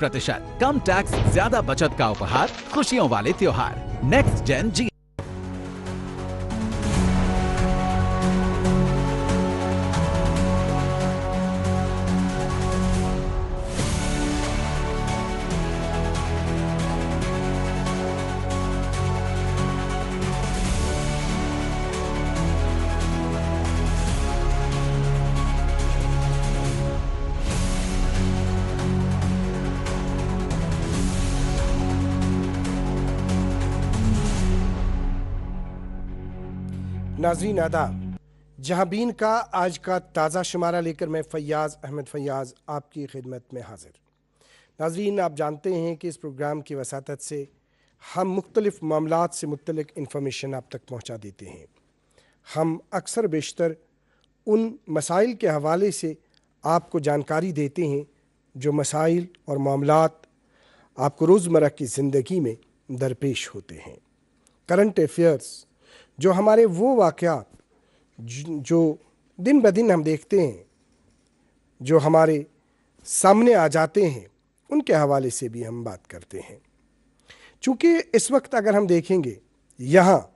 प्रतिशत कम टैक्स, ज्यादा बचत का उपहार, खुशियों वाले त्योहार। नेक्स्ट जेन जी। नाज़रीन आदाब, जहांबीन का आज का ताज़ा शुमारा लेकर मैं फ़ैयाज़ अहमद फ़ैयाज़ आपकी खिदमत में हाज़िर। नाज़रीन, आप जानते हैं कि इस प्रोग्राम की वसातत से हम मुख्तलिफ़ मामलात से मुतल्लिक़ इन्फॉर्मेशन आप तक पहुँचा देते हैं। हम अक्सर बेशतर उन मसाइल के हवाले से आपको जानकारी देते हैं जो मसाइल और मामलात आपको रोज़मर्रा की ज़िंदगी में दरपेश होते हैं। करंट अफेयर्स, जो हमारे वो वाक़यात जो दिन ब दिन हम देखते हैं, जो हमारे सामने आ जाते हैं, उनके हवाले से भी हम बात करते हैं। चूँकि इस वक्त अगर हम देखेंगे, यहाँ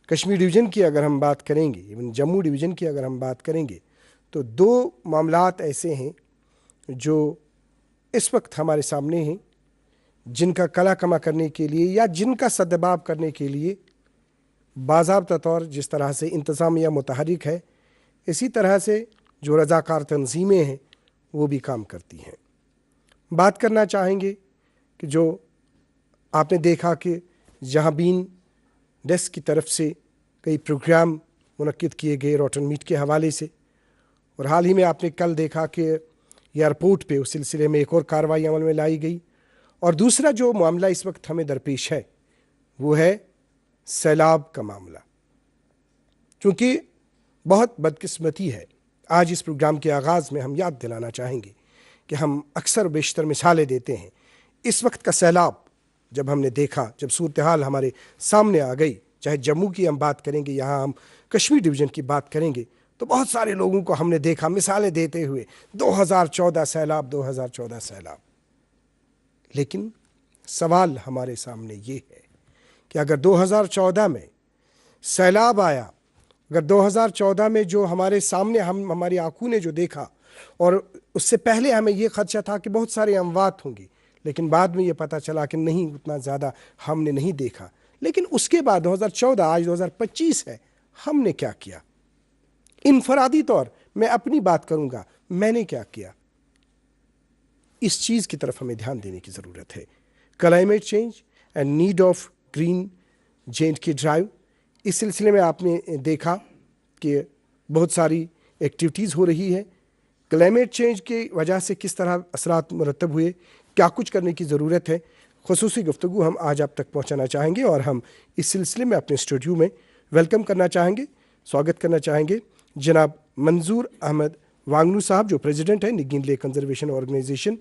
कश्मीर डिवीज़न की अगर हम बात करेंगे, इवन जम्मू डिवीज़न की अगर हम बात करेंगे, तो दो मामलात ऐसे हैं जो इस वक्त हमारे सामने हैं, जिनका कला कमा करने के लिए या जिनका सद्भाव करने के लिए बाज़ाब्ता तौर जिस तरह से इंतज़ामिया मुतहरिक है, इसी तरह से जो रज़ाकार तंजीमें हैं वो भी काम करती हैं। बात करना चाहेंगे कि जो आपने देखा कि जहांबीन डेस्क की तरफ से कई प्रोग्राम मुनक्किद किए गए रोटन मीट के हवाले से, और हाल ही में आपने कल देखा कि एयरपोर्ट पे उस सिलसिले में एक और कार्रवाई अमल में लाई गई। और दूसरा जो मामला इस वक्त हमें दरपेश है वो है सैलाब का मामला। क्योंकि बहुत बदकिस्मती है, आज इस प्रोग्राम के आगाज़ में हम याद दिलाना चाहेंगे कि हम अक्सर बेशतर मिसालें देते हैं। इस वक्त का सैलाब जब हमने देखा, जब सूरत हाल हमारे सामने आ गई, चाहे जम्मू की हम बात करेंगे, यहाँ हम कश्मीर डिवीज़न की बात करेंगे, तो बहुत सारे लोगों को हमने देखा मिसालें देते हुए 2014 सैलाब, 2014 सैलाब। लेकिन सवाल हमारे सामने ये है कि अगर 2014 में सैलाब आया, अगर 2014 में जो हमारे सामने हमारी आंखों ने जो देखा, और उससे पहले हमें ये खदशा था कि बहुत सारे अमवात होंगी, लेकिन बाद में ये पता चला कि नहीं, उतना ज़्यादा हमने नहीं देखा। लेकिन उसके बाद 2014, आज 2025 है, हमने क्या किया? इनफरादी तौर मैं अपनी बात करूँगा, मैंने क्या किया? इस चीज़ की तरफ हमें ध्यान देने की ज़रूरत है। Climate change and need of green J&K drive, इस सिलसिले में आपने देखा कि बहुत सारी एक्टिविटीज़ हो रही है। क्लाइमेट चेंज की वजह से किस तरह असरात मुरतब हुए, क्या कुछ करने की ज़रूरत है, खुसूसी गुफ्तगू हम आज आप तक पहुंचाना चाहेंगे। और हम इस सिलसिले में अपने स्टूडियो में वेलकम करना चाहेंगे, स्वागत करना चाहेंगे जनाब मंजूर अहमद वांगनू साहब, जो प्रेसिडेंट है निगीन लेक कंजर्वेशन ऑर्गेनाइजेशन।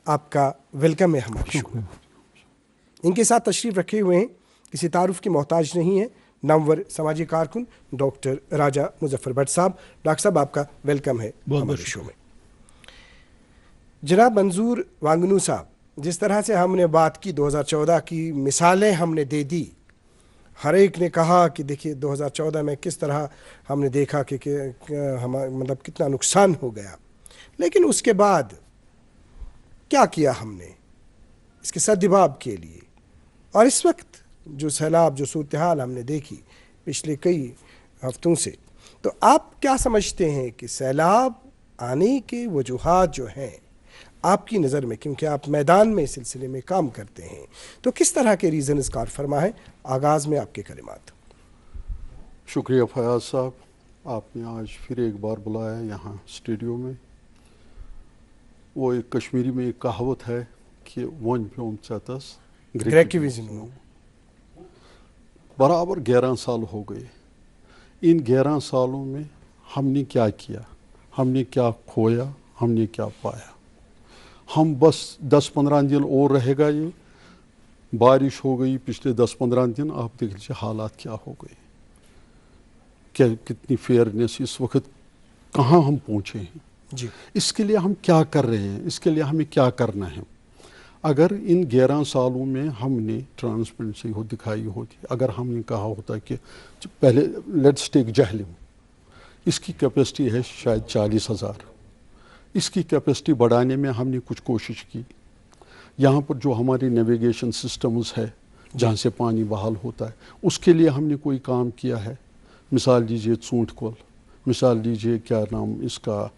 आपका वेलकम है हमारे शो। इनके साथ तशरीफ़ रखे हुए हैं, किसी तारुफ की मोहताज नहीं है, नामवर समाजी कारकुन डॉक्टर राजा मुजफ्फर भट्ट साहब। डॉक्टर साहब, आपका वेलकम है हमारे शो में। जनाब मंजूर वांगनू साहब, जिस तरह से हमने बात की 2014 की, मिसालें हमने दे दी, हर एक ने कहा कि देखिए 2014 में किस तरह हमने देखा कि हम मतलब कितना नुकसान हो गया। लेकिन उसके बाद क्या किया हमने इसके सद्भाव के लिए? और इस वक्त जो सैलाब, जो सूरत हाल हमने देखी पिछले कई हफ्तों से, तो आप क्या समझते हैं कि सैलाब आने के वजूहात जो हैं आपकी नज़र में, क्योंकि आप मैदान में इस सिलसिले में काम करते हैं, तो किस तरह के रीज़न कार फरमा है? आगाज़ में आपके कलिमात। शुक्रिया फयाज साहब, आपने आज फिर एक बार बुलाया यहाँ स्टूडियो में। वो एक कश्मीरी में एक कहावत है कि वन प्योम चतस बराबर 11 साल हो गए। इन 11 सालों में हमने क्या किया, हमने क्या खोया, हमने क्या पाया? हम बस 10-15 दिन और रहेगा, ये बारिश हो गई पिछले 10-15 दिन, आप देख लीजिए हालात क्या हो गए, क्या कितनी फेयरनेस इस वक्त, कहाँ हम पहुँचे हैं। جی اس کے لیے ہم کیا کر رہے ہیں، اس کے لیے ہمیں کیا کرنا ہے؟ اگر ان 11 سالوں میں ہم نے ٹرانسپیرنسی دکھائی ہوتی، اگر ہم نے کہا ہوتا کہ پہلے لیٹس ٹیک جہلم، اس کی کیپیسٹی ہے شاید 40,000، اس کی کیپیسٹی بڑھانے میں ہم نے کچھ کوشش کی. یہاں پر جو ہماری نیویگیشن سسٹمز ہے جہاں سے پانی بحال ہوتا ہے، اس کے لیے ہم نے کوئی کام کیا ہے؟ مثال دیجیے ژونٹھ کول، مثال دیجیے کیا نام اس کا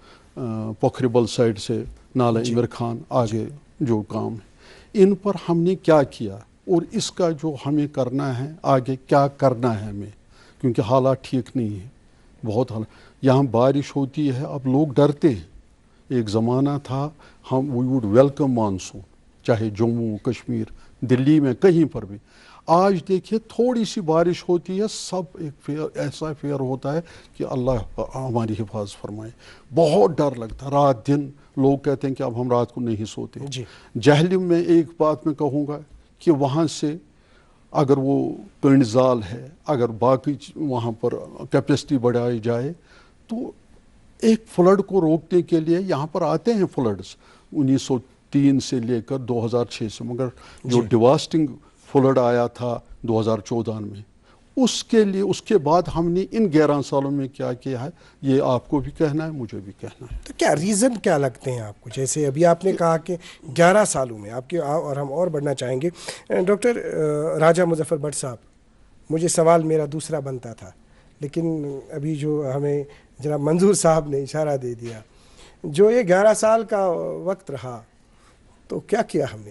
پوکھریبل سائڈ سے نالا عمر خان آگے جو کام ہے، ان پر ہم نے کیا کیا اور اس کا جو ہمیں کرنا ہے آگے کیا کرنا ہے ہمیں، کیونکہ حالات ٹھیک نہیں ہیں. بہت حالات، یہاں بارش ہوتی ہے اب لوگ ڈرتے ہیں. ایک زمانہ تھا ہم وی ووڈ ویلکم مانسون، چاہے جموں کشمیر دلی میں کہیں پر بھی. آج دیکھیے تھوڑی سی بارش ہوتی ہے سب ایک ایسا فیئر ہوتا ہے کہ اللہ ہماری حفاظت فرمائے. بہت ڈر لگتا ہے، رات دن لوگ کہتے ہیں کہ اب ہم رات کو نہیں سوتے. جہلم میں ایک بات میں کہوں گا کہ وہاں سے اگر وہ پنڈ زال ہے، اگر باقی وہاں پر کیپیسٹی بڑھائی جائے تو ایک فلڈ کو روکنے کے لیے یہاں پر آتے ہیں فلڈز 1903 سے لے کر 2006 سے، مگر جو ڈیواسٹنگ فلڈ آیا تھا 2014 میں، اس کے لیے اس کے بعد ہم نے ان 11 سالوں میں کیا کیا ہے، یہ آپ کو بھی کہنا ہے مجھے بھی کہنا ہے. تو کیا ریزن کیا لگتے ہیں آپ کو؟ جیسے ابھی آپ نے کہا کہ 11 سالوں میں آپ کے، اور ہم اور بڑھنا چاہیں گے. ڈاکٹر راجہ مظفر بٹ صاحب، مجھے سوال میرا دوسرا بنتا تھا، لیکن ابھی جو ہمیں جناب منظور صاحب نے اشارہ دے دیا، جو یہ 11 سال کا وقت رہا تو کیا کیا ہم نے؟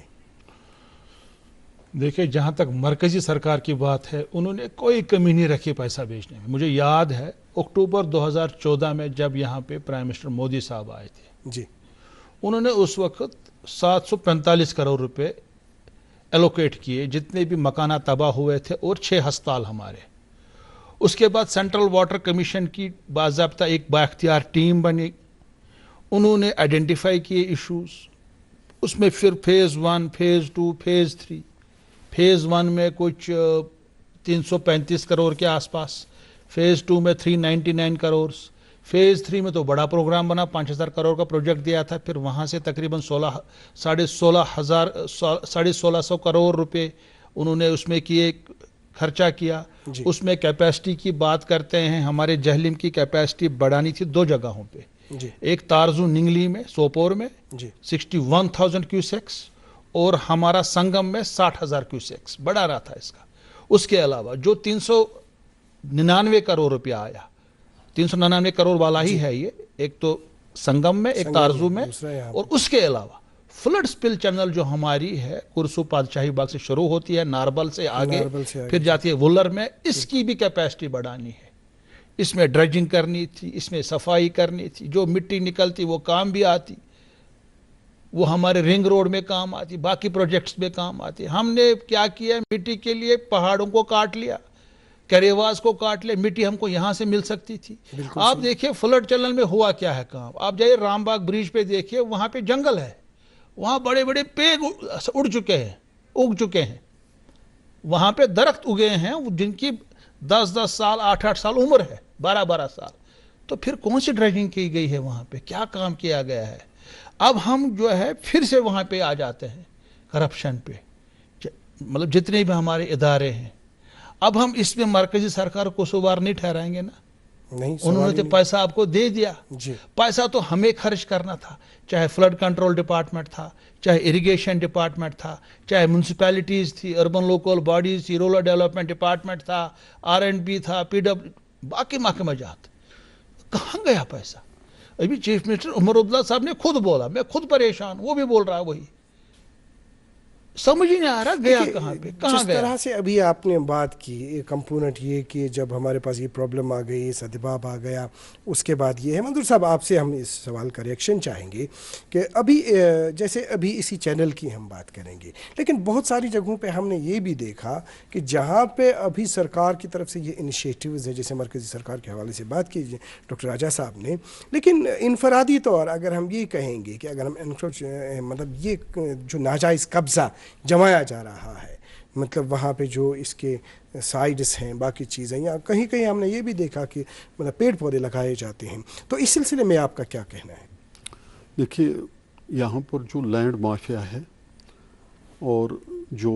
دیکھیں، جہاں تک مرکزی سرکار کی بات ہے، انہوں نے کوئی کمی نہیں رکھی پیسہ بھیجنے میں. مجھے یاد ہے اکتوبر 2014 میں جب یہاں پہ پرائم منسٹر مودی صاحب آئے تھے، جی انہوں نے اس وقت 745 کروڑ روپے ایلوکیٹ کیے، جتنے بھی مکانات تباہ ہوئے تھے، اور 6 ہسپتال ہمارے. اس کے بعد سینٹرل واٹر کمیشن کی باضابطہ ایک بااختیار ٹیم بنی، انہوں نے آئیڈینٹیفائی کیے ایشوز. اس میں پھر فیز 1، فیز 2، فیز 3. فیز 1 میں کچھ 335 کروڑ کے آس پاس، فیز 2 میں 399 کروڑ، فیز 3 میں تو بڑا پروگرام بنا، 5,000 کروڑ کا پروجیکٹ دیا تھا. پھر وہاں سے تقریباً 16,500 کروڑ روپے انہوں نے اس میں کیے، خرچہ کیا. اس میں کیپیسٹی کی بات کرتے ہیں، ہمارے جہلم کی کیپیسٹی بڑھانی تھی 2 جگہوں پہ. ایک تارزو ننگلی میں سوپور میں 61,000 کیوسیکس، اور ہمارا سنگم میں 60,000 کیوسیکس بڑھا رہا تھا اس کا. اس کے علاوہ جو 399 کروڑ روپیہ آیا، 399 کروڑ والا ہی ہے یہ، ایک تو سنگم میں، ایک تارزو میں، اور اس کے علاوہ فلڈ سپل چینل جو ہماری ہے کرسو پادشاہی باغ سے شروع ہوتی ہے، ناربل سے آگے پھر جاتی ہے وولر میں، اس کی بھی کیپیسٹی بڑھانی ہے. اس میں ڈریجنگ کرنی تھی، اس میں صفائی کرنی تھی، جو مٹی نکلتی وہ کام بھی آتی، وہ ہمارے رنگ روڈ میں کام آتی، باقی پروجیکٹس میں کام آتی. ہم نے کیا کیا، مٹی کے لیے پہاڑوں کو کاٹ لیا، کریواز کو کاٹ لیا، مٹی ہم کو یہاں سے مل سکتی تھی. آپ دیکھیں فلڈ چینل میں ہوا کیا ہے کام. آپ جائیے رام باغ برج پہ دیکھیے، وہاں پہ جنگل ہے، وہاں بڑے بڑے پیڑ اڑ چکے ہیں، اگ چکے ہیں، وہاں پہ درخت اگے ہیں جن کی 10 سال 8 سال عمر ہے، 12 سال. تو پھر کون سی ڈریجنگ کی گئی ہے وہاں پہ، کیا کام کیا گیا ہے؟ اب ہم جو ہے پھر سے وہاں پہ آ جاتے ہیں کرپشن پہ، مطلب جتنے بھی ہمارے ادارے ہیں. اب ہم اس میں مرکزی سرکار کو قصوروار نہیں ٹھہرائیں گے نا. انہوں نے تو پیسہ آپ کو دے دیا، پیسہ تو ہمیں خرچ کرنا تھا، چاہے فلڈ کنٹرول ڈپارٹمنٹ تھا، چاہے اریگیشن ڈپارٹمنٹ تھا، چاہے میونسپیلٹیز تھی، اربن لوکل باڈیز تھی، رورل ڈیولپمنٹ ڈپارٹمنٹ تھا، R&B تھا، PW، باقی محکمہ جات. کہاں گیا پیسہ؟ ابھی چیف منسٹر عمر عبداللہ صاحب نے خود بولا، میں خود پریشان، وہ بھی بول رہا ہے وہی، سمجھ ہی نہیں آ رہا گیا کہاں پہ، کہاں جس گیا. طرح سے ابھی آپ نے بات کی کمپوننٹ یہ کہ جب ہمارے پاس یہ پرابلم آ گئی، سدباب آ گیا، اس کے بعد یہ ہے. منظور صاحب، آپ سے ہم اس سوال کا ریئیکشن چاہیں گے کہ ابھی جیسے ابھی اسی چینل کی ہم بات کریں گے، لیکن بہت ساری جگہوں پہ ہم نے یہ بھی دیکھا کہ جہاں پہ ابھی سرکار کی طرف سے یہ انیشیٹیوز ہیں، جیسے مرکزی سرکار کے حوالے سے بات کی ڈاکٹر راجہ صاحب نے، لیکن انفرادی طور اگر ہم یہ کہیں گے کہ اگر ہم مطلب یہ جو ناجائز قبضہ جمایا جا رہا ہے، مطلب وہاں پہ جو اس کے سائڈس ہیں، باقی چیزیں، یا کہیں کہیں ہم نے یہ بھی دیکھا کہ مطلب پیڑ پودے لگائے جاتے ہیں، تو اس سلسلے میں آپ کا کیا کہنا ہے؟ देखिए यहाँ पर जो लैंड माफिया है और जो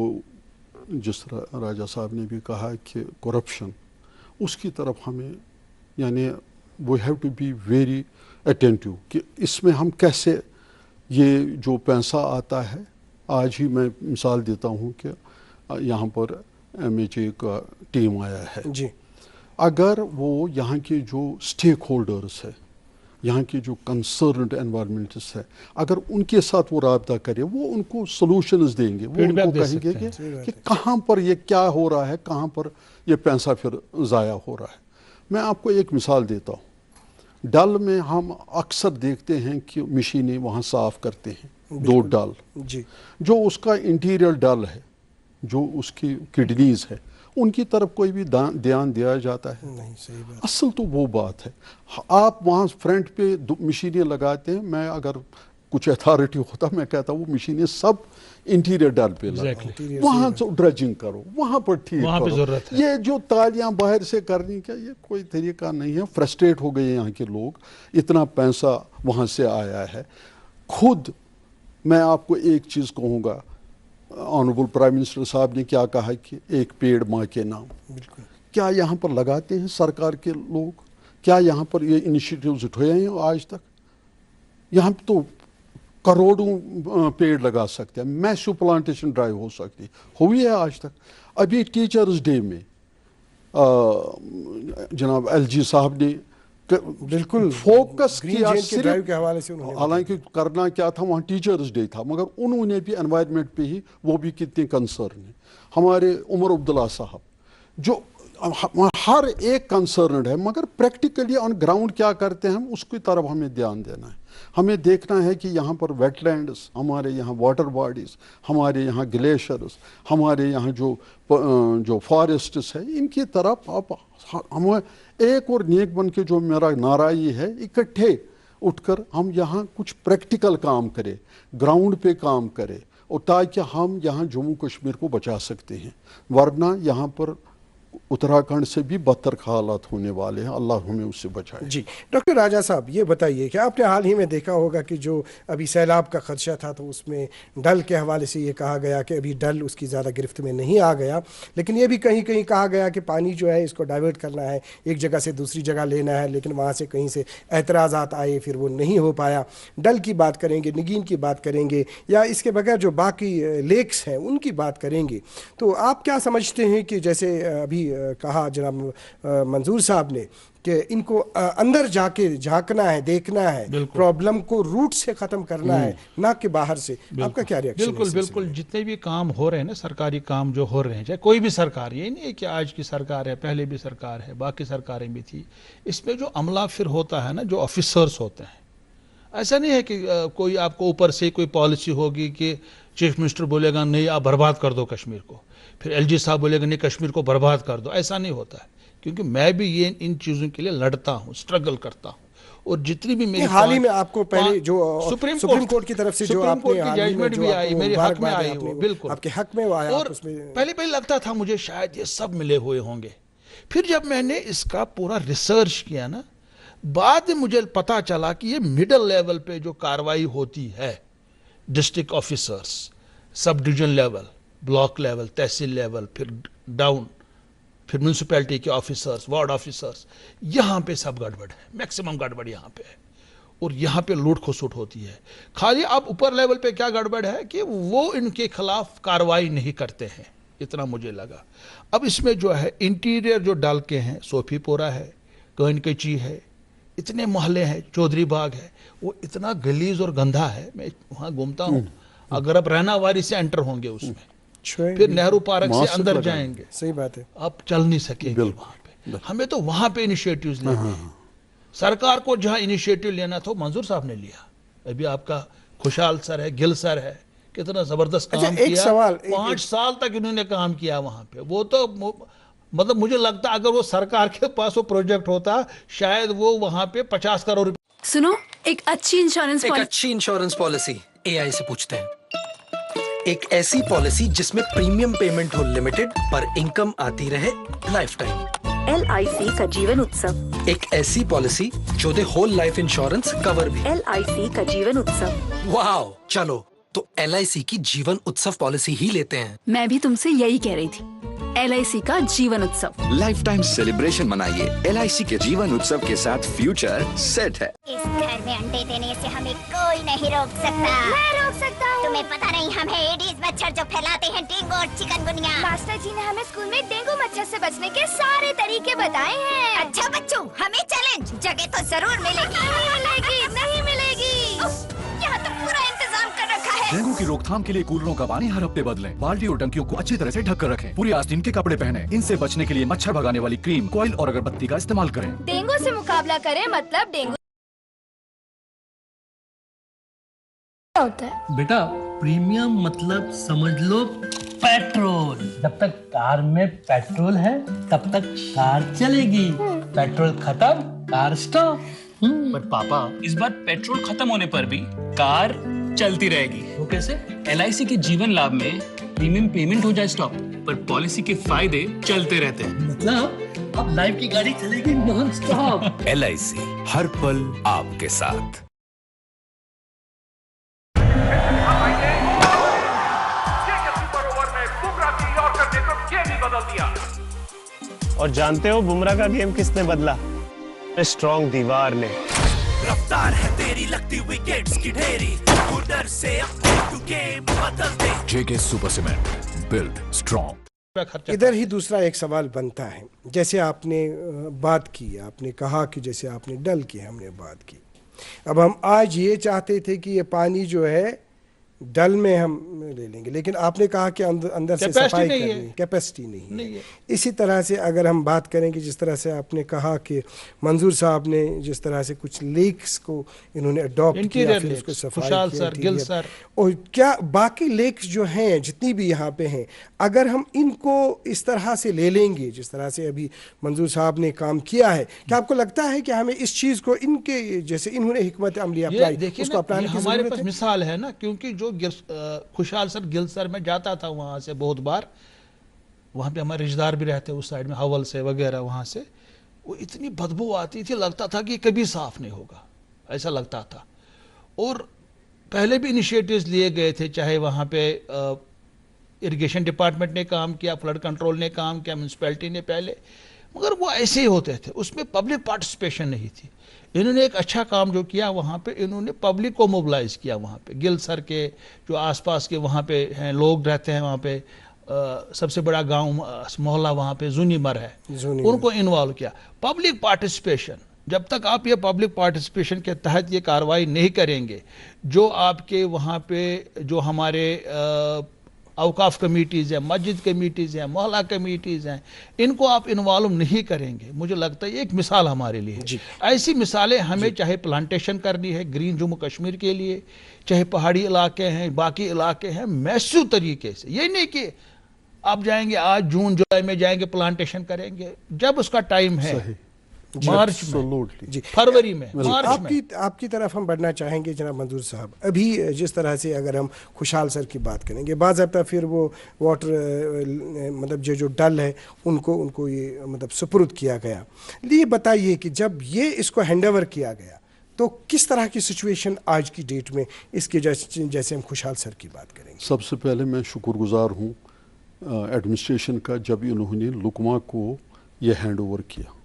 जिस तरह राजा साहब ने भी कहा कि करप्शन, उसकी तरफ हमें यानी we have to be very attentive कि इसमें हम कैसे, ये जो पैसा आता है, आज ही मैं मिसाल देता हूँ कि यहाँ पर MHA का टीम आया है जी, अगर वो यहाँ के जो स्टेक होल्डर्स है, यहाँ के जो कंसर्न्ड एनवायरमेंटिस्ट है, अगर उनके साथ वो राब्ता करे, वो उनको सॉल्यूशंस देंगे, वो Feedback उनको दे कहेंगे सकते हैं। कि कहाँ पर ये क्या हो रहा है, कहाँ पर ये पैसा फिर ज़ाया हो रहा है। मैं आपको एक मिसाल देता हूँ, डल में हम अक्सर देखते हैं कि मशीनें वहाँ साफ़ करते हैं 2 डल, जी, जो उसका इंटीरियर डल है, जो उसकी किडनीज है, उनकी तरफ कोई भी ध्यान दिया जाता है? नहीं, सही बात। असल तो वो बात है, आप वहाँ फ्रंट पे मशीनें लगाते हैं, मैं अगर कुछ अथॉरिटी होता मैं कहता वो मशीनें सब इंटीरियर डल पे लगाओ, वहाँ तो ड्रेजिंग करो, वहाँ पर ठीक वहाँ पे करो। जरूरत है। ये जो तालियां बाहर से करने का ये कोई तरीका नहीं है। फ्रस्ट्रेट हो गए यहाँ के लोग, इतना पैसा वहाँ से आया है। खुद मैं आपको एक चीज़ कहूँगा, ऑनरेबल प्राइम मिनिस्टर साहब ने क्या कहा कि एक पेड़ माँ के नाम, बिल्कुल, क्या यहाँ पर लगाते हैं सरकार के लोग? क्या यहाँ पर ये इनिशिएटिव्स उठाए हैं आज तक? यहाँ तो करोड़ों पेड़ लगा सकते हैं, मैसिव प्लांटेशन ड्राइव हो सकती हुई है आज तक। अभी टीचर्स डे में जनाब LG साहब ने बिल्कुल फोकस ग्रीन किया चेन के ड्राइव के सिर्फ, हवाले से उन्होंने हालांकि करना क्या था, वहाँ टीचर्स डे था, मगर उन्होंने भी एनवायरनमेंट पे ही वो भी कितने कंसर्न है। हमारे उमर अब्दुल्ला साहब जो हर एक कंसर्न है, मगर प्रैक्टिकली ऑन ग्राउंड क्या करते हैं, उसकी तरफ हमें ध्यान देना है। हमें देखना है कि यहाँ पर वेटलैंड्स, हमारे यहाँ वाटर बॉडीज़, हमारे यहाँ ग्लेशियर्स, हमारे यहाँ जो फॉरेस्ट्स है, इनकी तरफ आप हम एक और नेक बन के, जो मेरा नारा ये है, इकट्ठे उठकर हम यहाँ कुछ प्रैक्टिकल काम करें, ग्राउंड पे काम करें, और ताकि हम यहाँ जम्मू कश्मीर को बचा सकते हैं। वरना यहाँ पर उत्तराखंड से भी बदतर हालात होने वाले हैं, अल्लाह हमें उससे बचाए। जी, डॉक्टर राजा साहब ये बताइए कि आपने हाल ही में देखा होगा कि जो अभी सैलाब का खदशा था, तो उसमें डल के हवाले से ये कहा गया कि अभी डल उसकी ज़्यादा गिरफ्त में नहीं आ गया, लेकिन ये भी कहीं कहीं कहा गया कि पानी जो है इसको डाइवर्ट करना है, एक जगह से दूसरी जगह लेना है, लेकिन वहाँ से कहीं से एतराज़ात आए, फिर वो नहीं हो पाया। डल की बात करेंगे, निगीन की बात करेंगे, या इसके बगैर जो बाकी लेक्स हैं उनकी बात करेंगे, तो आप क्या समझते हैं कि जैसे अभी कहा जनाब मंजूर साहब ने कि इनको अंदर जाके झांकना है, देखना है, प्रॉब्लम को रूट से ख़त्म करना है, ना कि बाहर से, आपका क्या रिएक्शन है? बिल्कुल बिल्कुल, जितने भी काम हो रहे हैं ना, सरकारी काम जो हो रहे हैं, चाहे कोई भी सरकार, ये नहीं है कि आज की सरकार है, पहले भी सरकार है, बाकी सरकारें भी थी, इसमें जो अमला फिर होता है ना, जो ऑफिसर्स होते हैं, ऐसा नहीं है कि कोई आपको ऊपर से कोई पॉलिसी होगी कि चीफ मिनिस्टर बोलेगा नहीं आप बर्बाद कर दो कश्मीर को, फिर LG साहब बोलेगा नहीं कश्मीर को बर्बाद कर दो। ऐसा नहीं होता है, क्योंकि मैं भी ये इन चीज़ों के लिए लड़ता हूँ, स्ट्रगल करता हूँ, और जितनी भी मेरी हाल ही में आपको पहले जो सुप्रीम कोर्ट की तरफ से जो आपने जजमेंट भी आई, मेरे हक में आई, वो बिल्कुल आपके हक में वो आया, और पहले लगता था मुझे शायद ये सब मिले हुए होंगे, फिर जब मैंने इसका पूरा रिसर्च किया ना, बाद में मुझे पता चला कि ये मिडिल लेवल पे जो कार्रवाई होती है, district officers, sub division level, block level, tehsil level, फिर डाउन, फिर म्यूनसिपैलिटी के ऑफिसर्स, वार्ड ऑफिसर्स, यहाँ पे सब गड़बड़ है, मैक्सिमम गड़बड़ यहाँ पे है, और यहाँ पे लूट खसुट होती है। खाली अब ऊपर लेवल पे क्या गड़बड़ है कि वो इनके खिलाफ कार्रवाई नहीं करते हैं, इतना मुझे लगा। अब इसमें जो है इंटीरियर जो डाल के हैं, सोफीपोरा है, कनकची है, इतने मोहल्ले हैं, चौधरी बाग है, वो इतना गलीज और गंदा है, मैं वहाँ घूमता हूँ, अगर आप रहनावारी से एंटर होंगे उसमें, फिर नेहरू पार्क से अंदर जाएंगे, सही बात है, आप चल नहीं सकेंगे वहाँ पे। हमें तो वहाँ पे इनिशिएटिव्स लेने हैं। सरकार को जहाँ इनिशिएटिव लेना था मंजूर साहब ने लिया। अभी आपका खुशहाल सर है, गिल सर है, कितना जबरदस्त काम किया, 5 साल तक इन्होंने काम किया वहाँ पे। वो तो मतलब मुझे लगता अगर वो सरकार के पास वो प्रोजेक्ट होता, शायद वो वहाँ पे 50 करोड़ रुपए। सुनो, एक अच्छी इंश्योरेंस पॉलिसी AI से पूछते हैं। एक ऐसी पॉलिसी जिसमें प्रीमियम पेमेंट हो लिमिटेड, पर इनकम आती रहे लाइफ टाइम। LIC का जीवन उत्सव एक ऐसी पॉलिसी जो दे होल लाइफ इंश्योरेंस कवर भी। LIC का जीवन उत्सव। वाओ, चलो तो LIC की जीवन उत्सव पॉलिसी ही लेते हैं। मैं भी तुमसे यही कह रही थी, LIC का जीवन उत्सव। लाइफ टाइम सेलिब्रेशन मनाइए LIC के जीवन उत्सव के साथ, फ्यूचर सेट है। इस घर में अंडे देने से हमें कोई नहीं रोक सकता। मैं रोक सकता हूँ। तुम्हें पता नहीं हम हैं एडीज मच्छर जो फैलाते हैं डेंगू और चिकनगुनिया। मास्टर जी ने हमें स्कूल में डेंगू मच्छर से बचने के सारे तरीके बताए हैं। अच्छा बच्चों, हमें चैलेंज, जगह तो जरूर मिलेगी। नहीं मिलेगी। यहाँ तो पूरा इंतजाम कर रखा है। डेंगू की रोकथाम के लिए कूलरों का पानी हर हफ्ते बदलें। बाल्टी और टंकियों को अच्छी तरह से ढक कर रखें। पूरी आस्तीन के कपड़े पहने। इनसे बचने के लिए मच्छर भगाने वाली क्रीम, कॉइल और अगरबत्ती का इस्तेमाल करें। डेंगू से मुकाबला करें मतलब डेंगू होता है। बेटा प्रीमियम मतलब समझ लो पेट्रोल। जब तक कार में पेट्रोल है तब तक कार चलेगी, पेट्रोल खत्म कार स्टॉप। पर पापा, इस बार पेट्रोल खत्म होने पर भी कार चलती रहेगी। वो कैसे? LIC के जीवन लाभ में प्रीमियम पेमेंट हो जाए स्टॉप, पर पॉलिसी के फायदे चलते रहते हैं। मतलब अब लाइफ की गाड़ी चलेगी नॉन स्टॉप। LIC हर पल आपके साथ। और जानते हो बुमराह का गेम किसने बदला? स्ट्रॉन्ग दीवार ने। रफ्तार है तेरी लगती विकेट्स की ढेरी, उधर से तू गेम बदल दे। JK super cement, build strong. इधर ही दूसरा एक सवाल बनता है, जैसे आपने बात की, आपने कहा कि जैसे आपने डल की हमने बात की। अब हम आज ये चाहते थे कि ये पानी जो है डल में हम ले लेंगे, लेकिन आपने कहा कि अंदर से सफाई करनी, कैपेसिटी नहीं है। इसी तरह से अगर हम बात करें कि जिस तरह से आपने कहा कि मंजूर साहब ने जिस तरह से कुछ लेक्स को इन्होंने अडॉप्ट किया, फिर उसको सफाई किया, और क्या बाकी लेक्स जो हैं जितनी भी यहाँ पे हैं, अगर हम इनको इस तरह से ले लेंगे जिस तरह से अभी मंजूर साहब ने काम किया है, क्या आपको लगता है कि हमें इस चीज़ को इनके जैसे इन्होंने हिकमत अमली अपनाई उसको अपनाने की हमारे पास मिसाल है ना, क्योंकि जो खुशहाल सर गिल सर में जाता था वहाँ से बहुत बार, वहाँ पे हमारे रिश्तेदार भी रहते उस साइड में, हवल से वगैरह, वहाँ से वो इतनी बदबू आती थी, लगता था कि कभी साफ नहीं होगा, ऐसा लगता था। और पहले भी इनिशिएटिव्स लिए गए थे, चाहे वहाँ पे इरिगेशन डिपार्टमेंट ने काम किया, फ्लड कंट्रोल ने काम किया, म्यूनसिपैलिटी ने पहले, मगर वो ऐसे ही होते थे, उसमें पब्लिक पार्टिसिपेशन नहीं थी। इन्होंने एक अच्छा काम जो किया वहाँ पे, इन्होंने पब्लिक को मोबिलाइज किया। वहाँ पे गिल सर के जो आसपास के वहाँ पे हैं लोग रहते हैं, वहाँ पे सबसे बड़ा गांव मोहल्ला वहाँ पे जुनीमर है, उनको इन्वॉल्व किया। पब्लिक पार्टिसिपेशन, जब तक आप ये पब्लिक पार्टिसिपेशन के तहत ये कार्रवाई नहीं करेंगे, जो आपके वहाँ पे जो हमारे औकाफ कमीटीज़ हैं, मस्जिद कमीटीज़ हैं, मोहल्ला कमीटीज़ हैं, इनको आप इन्वॉल्व नहीं करेंगे, मुझे लगता है ये एक मिसाल हमारे लिए। ऐसी मिसालें हमें, चाहे प्लांटेशन करनी है ग्रीन जम्मू कश्मीर के लिए, चाहे पहाड़ी इलाके हैं, बाकी इलाके हैं, मैसिव तरीके से, ये नहीं कि आप जाएंगे आज जून जुलाई में जाएंगे प्लांटेशन करेंगे, जब उसका टाइम है मार्च में, जी फरवरी में, मार्च में। आपकी तरफ हम बढ़ना चाहेंगे जनाब मंजूर साहब। अभी जिस तरह से अगर हम खुशहाल सर की बात करेंगे, बाज़ाब्ता फिर वो वाटर मतलब जो डल है उनको ये मतलब सुपुर्द किया गया। ये बताइए कि जब ये इसको हैंडओवर किया गया तो किस तरह की सिचुएशन आज की डेट में इसके जैसे हम खुशहाल सर की बात करेंगे? सबसे पहले मैं शुक्रगुजार हूँ एडमिनिस्ट्रेशन का, जब इन्होंने लुकमा को ये हैंड ओवर किया।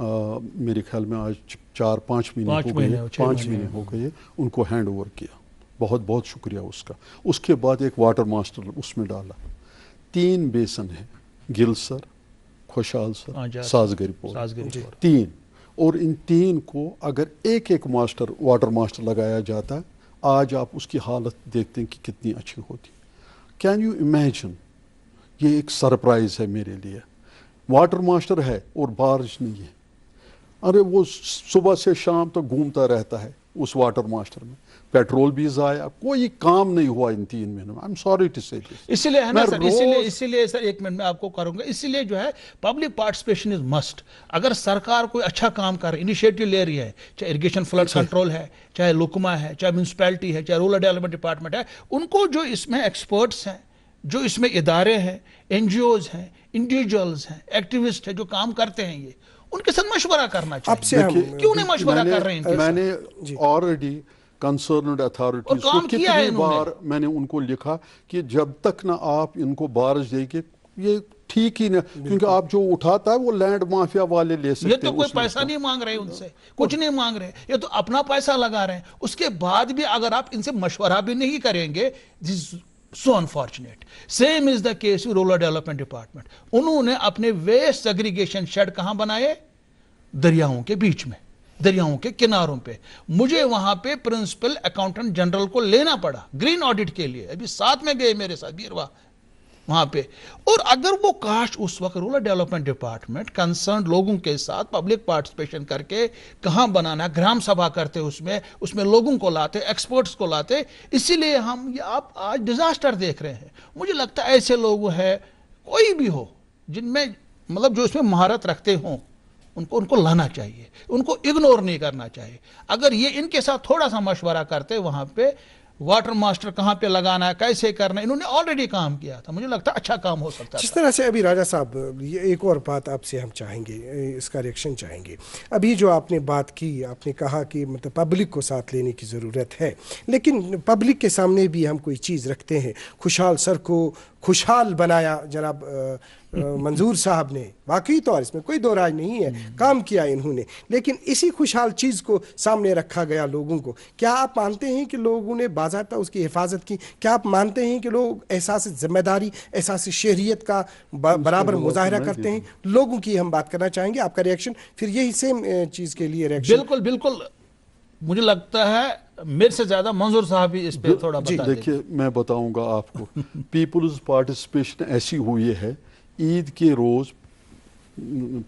मेरे ख्याल में आज 4-5 महीने हो गए उनको हैंड ओवर किया, बहुत बहुत शुक्रिया उसका। उसके बाद एक वाटर मास्टर उसमें डाला, 3 बेसन है, गिल सर, खुशहाल सर, साजगरी 3, और इन 3 को अगर एक मास्टर वाटर मास्टर लगाया जाता, आज आप उसकी हालत देखते हैं कि कितनी अच्छी होती। कैन यू इमेजिन, ये एक सरप्राइज है मेरे लिए। वाटर मास्टर है और बारिश नहीं है, अरे वो सुबह से शाम तक घूमता रहता है उस वाटर मास्टर में, पेट्रोल भी ज़ाया, कोई काम नहीं हुआ इन 3 महीनों में। आई एम सॉरी टू से दिस। इसीलिए है ना सर, इसीलिए सर 1 मिनट में आपको करूंगा, इसीलिए जो है पब्लिक पार्टिसिपेशन इज मस्ट। अगर सरकार कोई अच्छा काम कर रही, इनिशिएटिव ले रही है, चाहे इरिगेशन फ्लड कंट्रोल है, चाहे लुकमा है, चाहे म्यूनसिपैलिटी है, चाहे रूरल डेवलपमेंट डिपार्टमेंट है, उनको जो इसमें एक्सपर्ट्स हैं, जो इसमें इदारे हैं, NGOs हैं, इंडिविजुअल्स हैं, एक्टिविस्ट हैं, जो काम करते हैं, ये ان کے ساتھ مشورہ کرنا چاہیے. کیوں نہیں مشورہ کر رہے ہیں؟ میں نے آلریڈی کنسرنڈ اتھارٹیز کو کتنی بار میں نے ان کو لکھا کہ جب تک نہ آپ ان کو بارش دے کے یہ ٹھیک ہی نہیں، کیونکہ آپ جو اٹھاتا ہے وہ لینڈ مافیا والے لے سکتے ہیں. یہ تو کوئی پیسہ نہیں مانگ رہے ان سے، کچھ نہیں مانگ رہے، یہ تو اپنا پیسہ لگا رہے ہیں. اس کے بعد بھی اگر آپ ان سے مشورہ بھی نہیں کریں گے، so unfortunate. Same is the case with Rural Development Department. انہوں نے اپنے ویسٹ سیگریگیشن شیڈ کہاں بنائے؟ دریاؤں کے بیچ میں، دریاؤں کے کناروں پہ. مجھے وہاں پہ پرنسپل اکاؤنٹنٹ جنرل کو لینا پڑا گرین آڈٹ کے لیے، ابھی ساتھ میں گئے میرے ساتھ بیروا وہاں پہ. اور اگر وہ کاش اس وقت رورل ڈیولپمنٹ ڈپارٹمنٹ کنسرنڈ لوگوں کے ساتھ پبلک پارٹیسپیشن کر کے کہاں بنانا، گرام سبھا کرتے اس میں لوگوں کو لاتے، ایکسپرٹس کو لاتے. اسی لیے ہم آپ آج ڈیزاسٹر دیکھ رہے ہیں. مجھے لگتا ہے ایسے لوگ ہیں، کوئی بھی ہو جن میں مطلب جو اس میں مہارت رکھتے ہوں، ان کو لانا چاہیے، ان کو اگنور نہیں کرنا چاہیے. اگر یہ ان کے ساتھ تھوڑا سا مشورہ کرتے وہاں پہ واٹر ماسٹر کہاں پہ لگانا ہے، کیسے کرنا ہے، انہوں نے آلریڈی کام کیا تھا. مجھے لگتا ہے اچھا کام ہو سکتا ہے. جس طرح سے ابھی راجہ صاحب یہ ایک اور بات آپ سے ہم چاہیں گے، اس کا ریئیکشن چاہیں گے. ابھی جو آپ نے بات کی، آپ نے کہا کہ مطلب پبلک کو ساتھ لینے کی ضرورت ہے، لیکن پبلک کے سامنے بھی ہم کوئی چیز رکھتے ہیں. خوشحال سر کو خوشحال بنایا جناب منظور صاحب نے، واقعی طور اس میں کوئی دو رائے نہیں ہے، کام کیا انہوں نے. لیکن اسی خوشحال چیز کو سامنے رکھا گیا لوگوں کو. کیا آپ مانتے ہیں کہ لوگوں نے باضابطہ اس کی حفاظت کی؟ کیا آپ مانتے ہیں کہ لوگ احساس ذمہ داری، احساس شہریت کا برابر مظاہرہ کرتے ہیں؟ لوگوں کی ہم بات کرنا چاہیں گے. آپ کا ریئیکشن پھر یہی سیم چیز کے لیے ریئیکشن. بالکل بالکل. مجھے لگتا ہے میرے سے زیادہ منظور صاحب بھی اس پہ تھوڑا بتا دیں. دیکھیے میں بتاؤں گا آپ کو، پیپلز پارٹیسپیشن ایسی ہوئی ہے، عید کے روز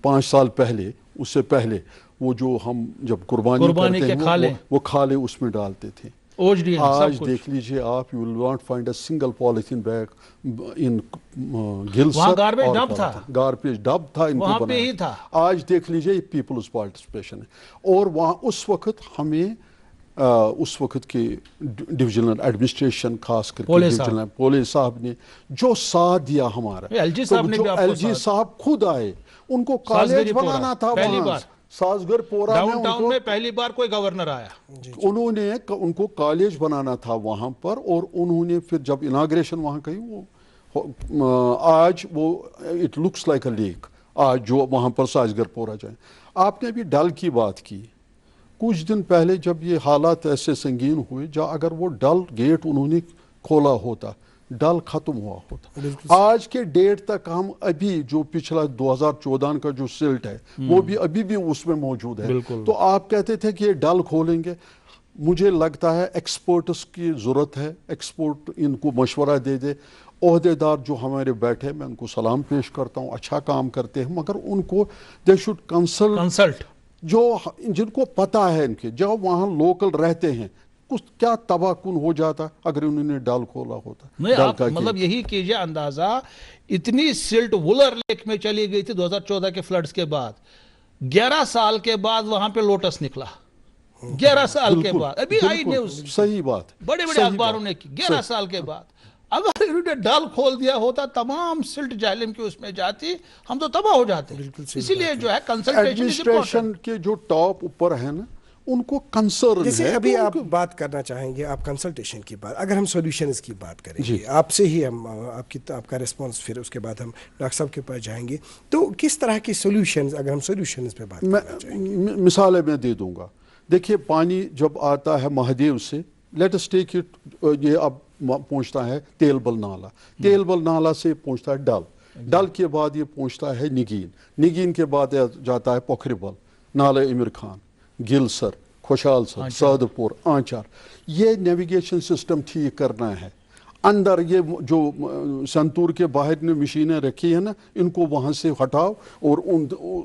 5 سال پہلے، اس سے پہلے وہ جو ہم جب قربانی کرتے ہیں وہ کھالے اس میں ڈالتے تھے. آج دیکھ لیجئے آپ، you will not find a single polythene bag in Gilsar. Garbage ڈب تھا ان کو بنایا. آج دیکھ لیجئے پیپلز پارٹیسپیشن ہے. اور وہاں اس وقت ہمیں اس وقت کے ڈویژنل ایڈمنسٹریشن، خاص کر کے ڈویژنل پولیس صاحب نے جو ساتھ دیا ہمارا، ایل جی صاحب خود آئے، ان کو کالج بنانا تھا وہاں سازگر پورا ڈاؤن ٹاؤن میں پہلی بار کوئی گورنر آیا، انہوں نے ان کو کالج بنانا تھا وہاں پر. اور انہوں نے پھر جب اناگریشن وہاں کی، وہ آج وہ it looks like a leak آج جو وہاں پر سازگر پورا جائیں. آپ نے بھی ڈل کی بات کی. کچھ دن پہلے جب یہ حالات ایسے سنگین ہوئے، اگر وہ ڈل گیٹ انہوں نے کھولا ہوتا، ڈل ختم ہوا ہوتا. آج کے ڈیٹ تک ہم ابھی جو پچھلا 2014 کا جو سلٹ ہے وہ بھی ابھی بھی اس میں موجود ہے. تو آپ کہتے تھے کہ یہ ڈل کھولیں گے. مجھے لگتا ہے ایکسپرٹس کی ضرورت ہے، ایکسپرٹ ان کو مشورہ دے دے. عہدے دار جو ہمارے بیٹھے، میں ان کو سلام پیش کرتا ہوں، اچھا کام کرتے ہیں، مگر ان کو دے شوڈ کنسلٹ جو جن کو پتہ ہے، ان کے جب وہاں لوکل رہتے ہیں کچھ کیا تباہ کن ہو جاتا اگر انہوں نے ڈال کھولا ہوتا. نہیں، آپ مطلب یہی کیجئے اندازہ، اتنی سلٹ وولر لیک میں چلی گئی تھی 2014 کے فلڈز کے بعد. 11 سال کے بعد وہاں پہ لوٹس نکلا. 11 سال کے بعد ابھی آئی نیوز. صحیح بات، بڑے بڑے اخباروں نے کی. 11 سال کے بعد اگر انہوں نے ڈال کھول دیا ہوتا، تمام سلٹ جہلم کی اس میں جاتی، ہم تو تباہ ہو جاتے. اسی لیے جو ہے کنسلٹیشن کے جو ٹاپ اوپر ہے نا، ان کو کنسرن ہے. جیسے ابھی آپ بات کرنا چاہیں گے، آپ کنسلٹیشن کی بات، اگر ہم سولوشنز کی بات کریں گے آپ سے ہی، ہم آپ کا ریسپانس، پھر اس کے بعد ہم ڈاکٹر صاحب کے پاس جائیں گے. تو کس طرح کی سولوشنز، اگر ہم سولوشنز پہ بات کرنا چاہیں گے؟ مثالیں میں دے دوں گا. دیکھیے پانی جب آتا ہے مہادیو سے، لیٹ اس ٹیک اٹ، یہ اب پہنچتا ہے تیل بل نالا، تیل بل نالا سے پہنچتا ہے ڈل، ڈل کے بعد یہ پہنچتا ہے نگین، نگین کے بعد جاتا ہے پوکھری بل، نالہ امیر خان، گلسر، خوشحال سر، صادر پور، آنچار. یہ نیویگیشن سسٹم ٹھیک کرنا ہے. اندر یہ جو سنتور کے باہر نے مشینیں رکھی ہیں نا، ان کو وہاں سے ہٹاؤ اور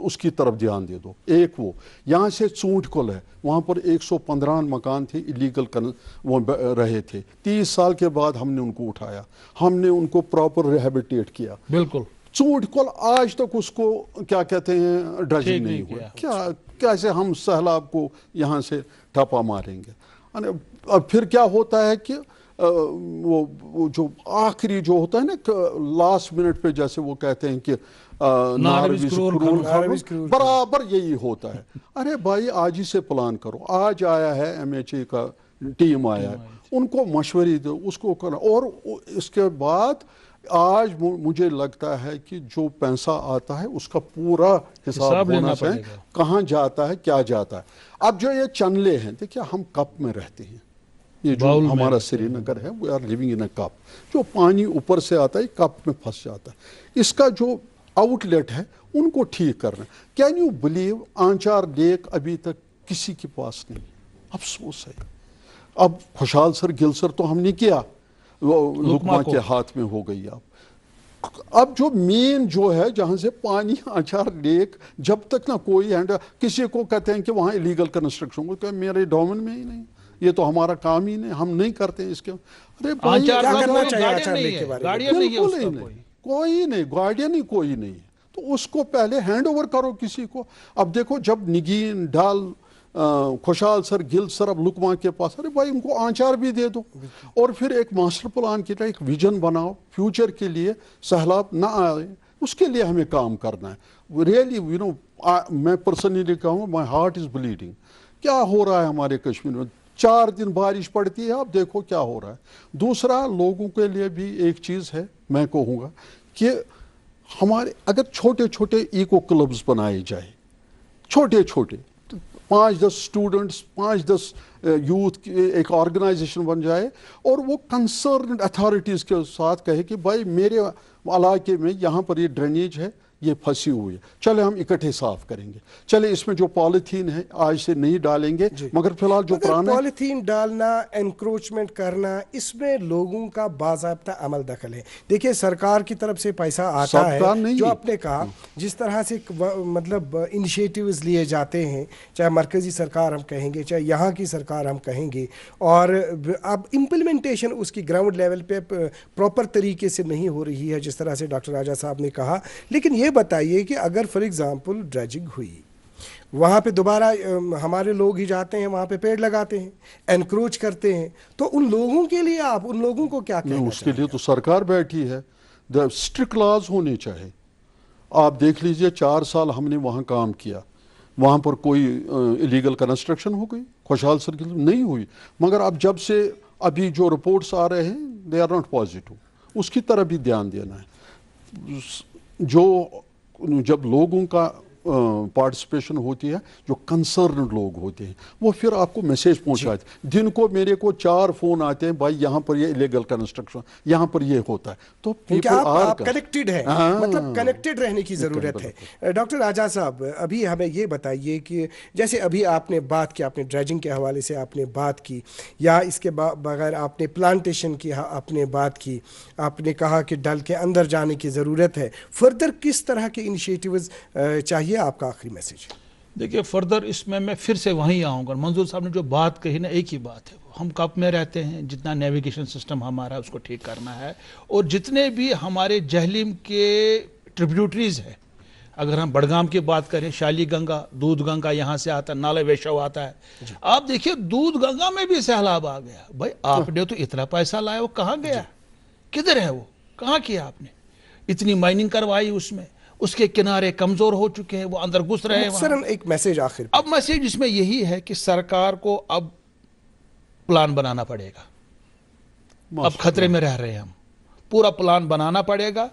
اس کی طرف دھیان دے دو. ایک وہ یہاں سے چونٹ کل ہے، وہاں پر 115 مکان تھے ایلیگل وہ رہے تھے. 30 سال کے بعد ہم نے ان کو اٹھایا، ہم نے ان کو پراپر ریہیبلیٹیٹ کیا. بالکل. چونٹ کل آج تک اس کو کیا کہتے ہیں ڈرجنگ نہیں ہوا. کیسے ہم سیلاب کو یہاں سے ٹھپا ماریں گے؟ اب پھر کیا ہوتا ہے کہ वो जो आखिरी जो होता है ना लास्ट मिनट पे, जैसे वो कहते हैं कि बराबर यही होता है। अरे भाई आज ही से प्लान करो, आज आया है MHA का टीम आया है, उनको मशवरे दो, उसको करना। और इसके बाद आज मुझे लगता है कि जो पैसा आता है उसका पूरा हिसाब होना चाहिए, कहाँ जाता है, क्या जाता है। अब जो ये चनले हैं, देखिए हम कप में रहते हैं, ये जो हमारा श्रीनगर है, we are living in a cup. जो पानी ऊपर से आता है कप में फंस जाता है। इसका जो आउटलेट है उनको ठीक करना। कैन यू बिलीव आंचार लेक अभी तक किसी के पास नहीं, अफसोस है। अब खुशहाल सर गिलसर तो हमने किया, लुकमा के हाथ में हो गई। अब जो मेन जो है जहां से पानी आंचार लेक, जब तक ना कोई किसी को कहते हैं कि वहां इलीगल कंस्ट्रक्शन, को क्या मेरे डोमेन में ही नहीं, ये तो हमारा काम ही नहीं, हम नहीं करते इसके। अरे भाई क्या करना चाहिए आंचार लेक के बारे में? बिल्कुल नहीं, कोई नहीं, गार्डियन ही कोई नहीं, तो उसको पहले हैंड ओवर करो किसी को। अब देखो जब निगीन डाल खुशहाल सर गिल सर अब लुकमा के पास, अरे भाई उनको आंचार भी दे दो, और फिर एक मास्टर प्लान की तरह एक विजन बनाओ फ्यूचर के लिए, सहलाब ना आए, उसके लिए हमें काम करना है। रियली यू नो, मैं पर्सनली कहूँ माई हार्ट इज ब्लीडिंग। क्या हो रहा है हमारे कश्मीर में? 4 दिन बारिश पड़ती है, अब देखो क्या हो रहा है। दूसरा, लोगों के लिए भी एक चीज़ है, मैं कहूँगा कि हमारे अगर छोटे छोटे इको क्लब्स बनाए जाए, छोटे छोटे 5-10 स्टूडेंट्स, 5-10 यूथ एक ऑर्गेनाइजेशन बन जाए, और वो कंसर्न अथॉरिटीज़ के साथ कहे कि भाई मेरे इलाके में यहाँ पर ये ड्रेनेज है, ये फंसी हुई है, चले हम इकट्ठे साफ करेंगे, चले इसमें जो पॉलीथीन है आज से नहीं डालेंगे, मगर फिलहाल जो पुराना पॉलीथीन डालना, एनक्रोचमेंट करना, इसमें लोगों का बाज़ाब्ता अमल दखल है। देखिए सरकार की तरफ से पैसा आता है, जो आपने कहा जिस तरह से मतलब इनिशिएटिव्स लिए जाते हैं, चाहे मरकज़ी सरकार हम कहेंगे, चाहे यहाँ की सरकार हम कहेंगे, और अब इम्प्लीमेंटेशन उसकी ग्राउंड लेवल पे प्रॉपर तरीके से नहीं हो रही है, जिस तरह से डॉक्टर राजा साहब ने कहा। लेकिन ये बताइए कि अगर फॉर एग्जांपल ड्रेजिंग हुई, वहाँ पे दोबारा हमारे लोग ही जाते हैं, वहाँ पे पेड़ लगाते हैं, एनक्रोच करते हैं, तो उन लोगों के लिए आप उन लोगों को क्या कहना चाहिए? उसके लिए तो सरकार बैठी है, स्ट्रिक्ट लॉज होने चाहिए। आप देख लीजिए 4 साल हमने वहाँ काम किया, वहाँ पर कोई इलीगल कंस्ट्रक्शन हो गई, खुशहाल सर नहीं हुई, मगर अब जब से अभी जो रिपोर्ट्स आ रहे हैं दे आर नॉट पॉजिटिव, उसकी तरफ भी ध्यान देना है। जो जब लोगों का पार्टिसिपेशन होती है, जो कंसर्न लोग होते हैं, वो फिर आपको मैसेज पहुंचाते हैं। दिन को मेरे को 4 फोन आते हैं, भाई यहाँ पर ये इलीगल कंस्ट्रक्शन, यहाँ पर ये होता है, तो आप कनेक्टेड है, मतलब कनेक्टेड रहने की ज़रूरत है। डॉक्टर राजा साहब, अभी हमें ये बताइए कि जैसे अभी आपने बात की, आपने ड्रेजिंग के हवाले से आपने बात की, या इसके बगैर आपने प्लांटेशन की आपने बात की, आपने कहा कि डल के अंदर जाने की ज़रूरत है, फर्दर किस तरह के इनिशिएटिव्स चाहिए? आपका आखिरी मैसेज। देखिए फर्दर इसमें मैं फिर से वहीं आऊँगा, मंजूर साहब ने जो बात कही ना, एक ही बात है, हम कप में रहते हैं, जितना नेविगेशन सिस्टम हमारा है उसको ठीक करना है, और जितने भी हमारे जहलीम के ट्रिब्यूटरीज है, अगर हम बड़गाम की बात करें, शाली गंगा, दूध गंगा यहाँ से आता है, नाले वेशव आता है, आप देखिए दूध गंगा में भी सैलाब आ गया। भाई आपने तो इतना पैसा लाया, वो कहाँ गया, किधर है वो, कहाँ किया आपने? इतनी माइनिंग करवाई उसमें, उसके किनारे कमजोर हो चुके हैं, वो अंदर घुस रहे हैं। सर एक मैसेज आखिर, अब मैसेज इसमें यही है कि सरकार को अब प्लान बनाना पड़ेगा। अब खतरे में रह रहे हैं हम, पूरा प्लान बनाना पड़ेगा,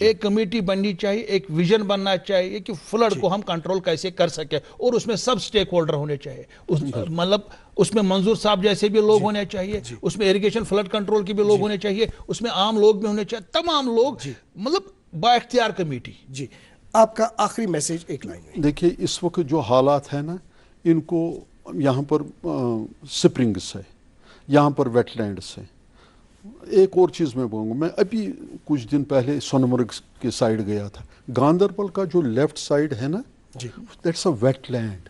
एक कमेटी बननी चाहिए, एक विजन बनना चाहिए कि फ्लड को हम कंट्रोल कैसे कर सके, और उसमें सब स्टेक होल्डर होने चाहिए, मतलब उसमें मंजूर साहब जैसे भी लोग होने चाहिए, उसमें इरिगेशन फ्लड कंट्रोल के भी लोग होने चाहिए, उसमें आम लोग भी होने चाहिए, तमाम लोग, मतलब बाइख्तियार कमेटी। जी, आपका आखिरी मैसेज एक लाइन में। देखिए इस वक्त जो हालात है ना, इनको यहाँ पर स्प्रिंग्स है, यहाँ पर वेटलैंड्स है। एक और चीज़ मैं बोलूँगा, मैं अभी कुछ दिन पहले सोनमर्ग के साइड गया था, गांदरबल का जो लेफ्ट साइड है ना, दैट्स अ वेटलैंड,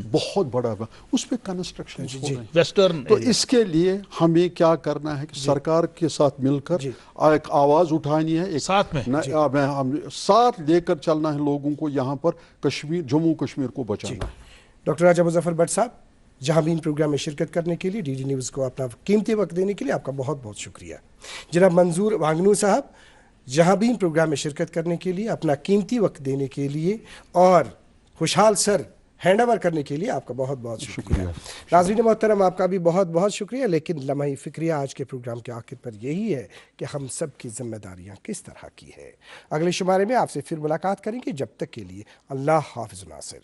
बहुत बड़ा, उस पर कंस्ट्रक्शन हो रहा है वेस्टर्न। तो इसके लिए हमें क्या करना है कि सरकार के साथ मिलकर एक आवाज़ उठानी है, एक साथ में हम साथ लेकर चलना है लोगों को, यहाँ पर कश्मीर, जम्मू कश्मीर को बचाना है। डॉक्टर राजा मुजफ्फर भट्ट साहब, जहाबीन प्रोग्राम में शिरकत करने के लिए, डीडी न्यूज़ को अपना कीमती वक्त देने के लिए आपका बहुत बहुत शुक्रिया। जनाब मंजूर वांगनू साहब, जहाबीन प्रोग्राम में शिरकत करने के लिए, अपना कीमती वक्त देने के लिए और खुशहाल सर हैंड ओवर करने के लिए आपका बहुत बहुत शुक्रिया। नाज़रीन मोहतरम, आपका भी बहुत बहुत शुक्रिया। लेकिन लम्हा फिक्रिया आज के प्रोग्राम के आखिर पर यही है कि हम सब की जिम्मेदारियां किस तरह की है। अगले शुमारे में आपसे फिर मुलाकात करेंगे। जब तक के लिए अल्लाह हाफिज़ नासिर।